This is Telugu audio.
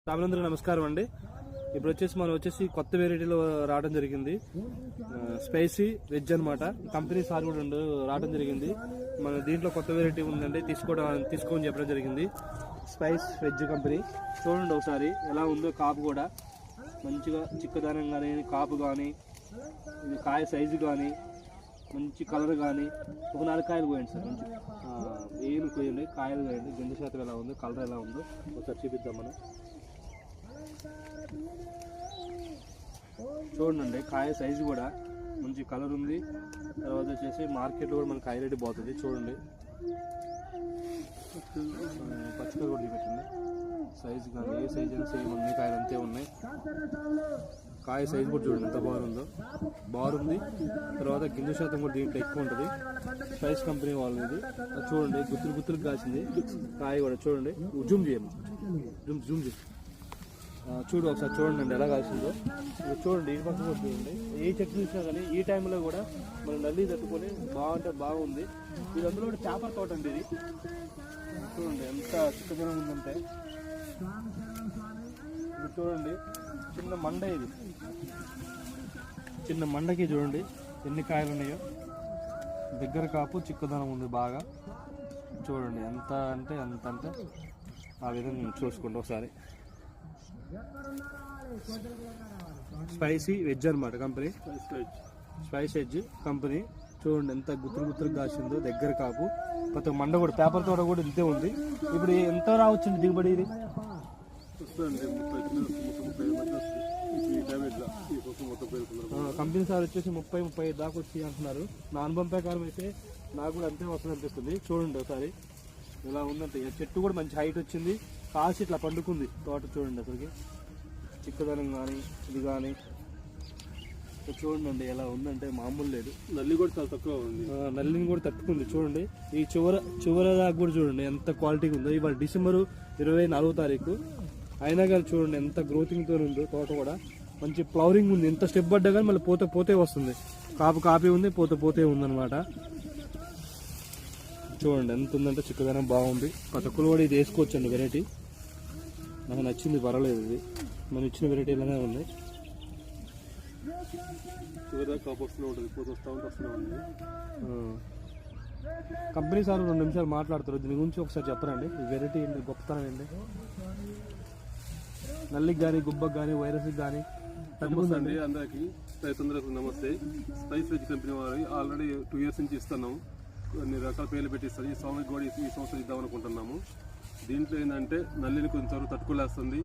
రామనందరికి నమస్కారం అండి. ఇప్పుడు మనం కొత్త వెరైటీలో రావడం జరిగింది. స్పైసీ వెజ్ అనమాట. కంపెనీ సార్ కూడా రావడం జరిగింది. మన దీంట్లో కొత్త వెరైటీ ఉందండి, తీసుకోని చెప్పడం జరిగింది. స్పైస్ వెజ్ కంపెనీ చూడండి ఒకసారి ఎలా ఉందో. కాపు కూడా మంచిగా చిక్కదనం కానీ, కాపు కానీ, ఇది కాయ సైజు కానీ, మంచి కలర్ కానీ. ఒక 4 కాయలు కోయండి సార్. మంచి ఏమి కోయండి, కాయలు కోయండి. గింజ శాతం ఎలా ఉందో, కలర్ ఎలా ఉందో ఒకసారి చూపిద్దాం మనం. చూడండి కాయ సైజు కూడా మంచి కలర్ ఉంది. తర్వాత మార్కెట్లో కూడా మనకి కాయ రేటు పోతుంది. చూడండి పచ్చికాయ కూడా చూపెట్టండి. సైజు కానీ ఏ సైజు అయినా సేమ్ అన్ని కాయలు అంతే ఉన్నాయి. కాయ సైజు కూడా చూడండి ఎంత బాగుంది. తర్వాత గింజ శాతం కూడా దీంట్లో ఎక్కువ ఉంటుంది. స్పైస్ కంపెనీ వాళ్ళది. చూడండి గుత్తులు కాసింది కాయ కూడా. చూడండి జూమ్ చేయండి, జూమ్ చేసి చూడు ఒకసారి. చూడండి ఎలా కాల్సిందో. చూడండి ఈ పక్కన కూడా చూడండి. ఏ చెట్టు చూసినా కానీ ఈ టైంలో కూడా మనం నల్లి తట్టుకొని బాగుంది. ఇది అందులో కూడా పేపర్ తోట అండి. ఇది చూడండి ఎంత చిక్కదనం ఉందంటే. ఇది చూడండి చిన్న మండ. ఇది చిన్న మండకి చూడండి ఎన్ని కాయలు ఉన్నాయో. దగ్గర కాపు చిక్కదనం ఉంది బాగా. చూడండి ఎంత అంటే ఆ విధంగా చూసుకోండి ఒకసారి. స్పైసీ వెజ్ అనమాట కంపెనీ. Spice veg company. చూడండి ఎంత గుత్తులు కాసిందో. దగ్గర కాపు ప్రతి మండ కూడా. పేపర్ తోట కూడా ఇంతే ఉంది. ఇప్పుడు ఎంత రావచ్చండి దిగుబడి? ఇది కంపెనీ సార్ 30-35 దాకా వచ్చి అంటున్నారు. నా అనుభవం ప్రకారం అయితే నాకు కూడా అంతే వస్తుంది అనిపిస్తుంది. చూడండి ఒకసారి ఇలా ఉందంటే. చెట్టు కూడా మంచి హైట్ వచ్చింది. కాసి ఇట్లా పండుకుంది తోట. చూడండి అసలుకి చిక్కదనం కానీ ఇది కానీ చూడండి ఎలా ఉందంటే మామూలు లేదు. నల్లి కూడా చాలా తక్కువ ఉంది. నల్లిని కూడా తట్టుకుంది. చూడండి ఈ చివర దాకా కూడా చూడండి ఎంత క్వాలిటీగా ఉందో. ఇవాళ డిసెంబర్ 24వ తారీఖు అయినా కానీ చూడండి ఎంత గ్రోతింగ్తో ఉందో. తోట కూడా మంచి ఫ్లవరింగ్ ఉంది. ఎంత స్టెప్ పడ్డా కానీ మళ్ళీ పోతే వస్తుంది. కాపీ ఉంది, పోతే ఉందన్నమాట. చూడండి ఎంత ఉందంటే చిక్కదనం బాగుంది. ప్రతి ఒక్కరు కూడా ఇది వేసుకోవచ్చండి. వెరైటీ నాకు నచ్చింది, పర్వాలేదు. ఇది మనం ఇచ్చిన వెరైటీలోనే ఉంది. కంపెనీ సార్ 2 నిమిషాలు మాట్లాడతారు. దీని గురించి ఒకసారి చెప్పరండి. ఈ వెరైటీ ఏంటి, గొప్పతనం ఏంటి? నల్లికి కానీ, గుబ్బకి కానీ, వైరస్కి కానీ తగ్గుతుందండి. అందరికీ రైతులందరికీ నమస్తే. స్పైస్ వెజ్ కంపెనీ వారి ఆల్రెడీ 2 years నుంచి ఇస్తున్నాము. కొన్ని రకాల పేర్లు పెట్టిస్తాను. ఈ సంవత్సరం కూడా ఈ సంవత్సరం ఇద్దాం అనుకుంటున్నాము. దీంట్లో ఏంటంటే నల్లిని కొంచెం తట్టుకోలేస్తుంది.